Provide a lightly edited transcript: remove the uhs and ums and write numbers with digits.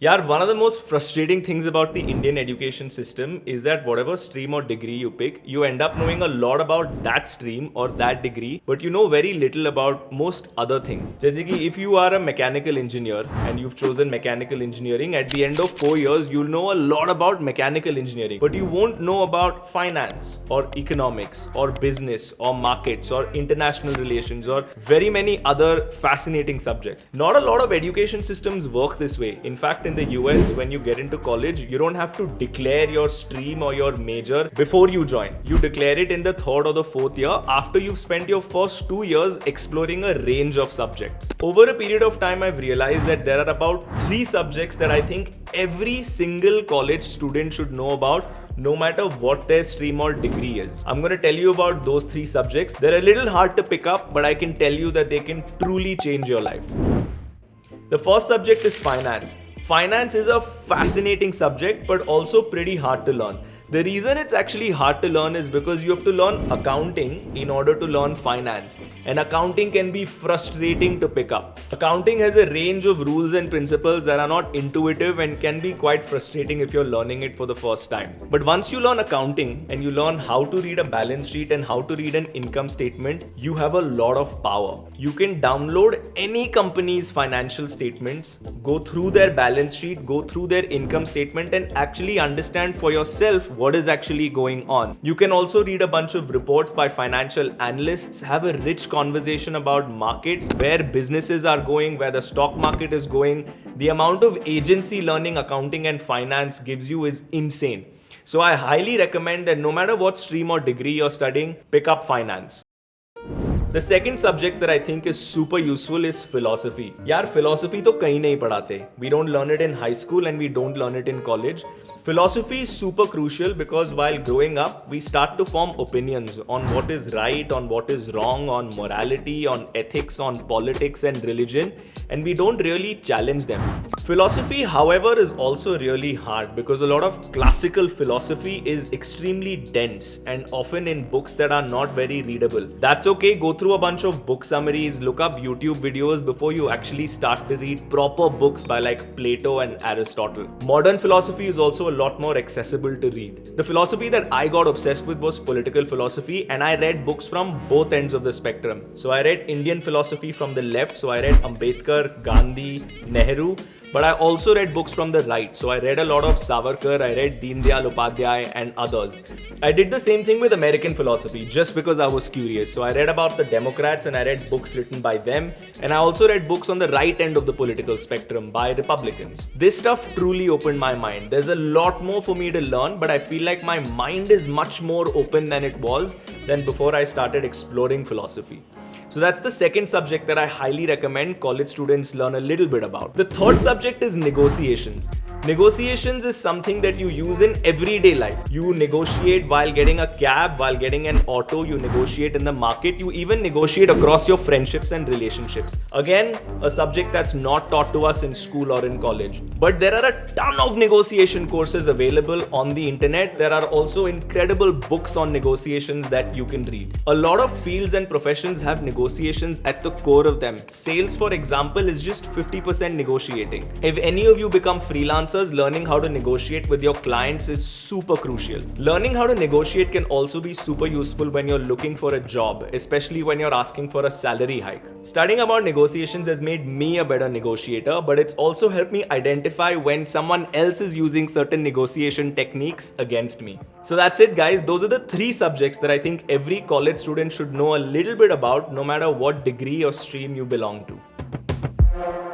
Yeah, one of the most frustrating things about the Indian education system is that whatever stream or degree you pick, you end up knowing a lot about that stream or that degree, but you know very little about most other things. जैसे कि if you are a mechanical engineer and you've chosen mechanical engineering, at the end of 4 years, you'll know a lot about mechanical engineering, but you won't know about finance or economics or business or markets or international relations or very many other fascinating subjects. Not a lot of education systems work this way. In fact, in the US, when you get into college, you don't have to declare your stream or your major before you join. You declare it in the third or the fourth year after you've spent your first 2 years exploring a range of subjects. Over a period of time, I've realized that there are about 3 subjects that I think every single college student should know about, no matter what their stream or degree is. I'm going to tell you about those 3 subjects. They're a little hard to pick up, but I can tell you that they can truly change your life. The first subject is finance. Finance is a fascinating subject, but also pretty hard to learn. The reason it's actually hard to learn is because you have to learn accounting in order to learn finance. And accounting can be frustrating to pick up. Accounting has a range of rules and principles that are not intuitive and can be quite frustrating if you're learning it for the first time. But once you learn accounting and you learn how to read a balance sheet and how to read an income statement, you have a lot of power. You can download any company's financial statements, go through their balance sheet, go through their income statement, and actually understand for yourself what is actually going on. You can also read a bunch of reports by financial analysts, have a rich conversation about markets, where businesses are going, where the stock market is going. The amount of agency learning accounting and finance gives you is insane. So I highly recommend that no matter what stream or degree you're studying, pick up finance. The second subject that I think is super useful is philosophy. यार philosophy तो कहीं नहीं पढ़ाते. We don't learn it in high school and we don't learn it in college. Philosophy is super crucial because while growing up, we start to form opinions on what is right, on what is wrong, on morality, on ethics, on politics and religion, and we don't really challenge them. Philosophy, however, is also really hard because a lot of classical philosophy is extremely dense and often in books that are not very readable. That's okay, go through a bunch of book summaries, look up YouTube videos before you actually start to read proper books by like Plato and Aristotle. Modern philosophy is also a lot more accessible to read. The philosophy that I got obsessed with was political philosophy, and I read books from both ends of the spectrum. So I read Indian philosophy from the left, so I read Ambedkar, Gandhi, Nehru. But I also read books from the right. So I read a lot of Savarkar, I read Deen Dayal Upadhyay and others. I did the same thing with American philosophy just because I was curious. So I read about the Democrats and I read books written by them. And I also read books on the right end of the political spectrum by Republicans. This stuff truly opened my mind. There's a lot more for me to learn, but I feel like my mind is much more open than it was than before I started exploring philosophy. So that's the second subject that I highly recommend college students learn a little bit about. The third subject is negotiations. Negotiations is something that you use in everyday life. You negotiate while getting a cab, while getting an auto, you negotiate in the market, you even negotiate across your friendships and relationships. Again, a subject that's not taught to us in school or in college. But there are a ton of negotiation courses available on the internet. There are also incredible books on negotiations that you can read. A lot of fields and professions have negotiations at the core of them. Sales, for example, is just 50% negotiating. If any of you become freelancers, learning how to negotiate with your clients is super crucial. Learning how to negotiate can also be super useful when you're looking for a job, especially when you're asking for a salary hike. Studying about negotiations has made me a better negotiator, but it's also helped me identify when someone else is using certain negotiation techniques against me. So that's it, guys. Those are the 3 subjects that I think every college student should know a little bit about, no matter what degree or stream you belong to.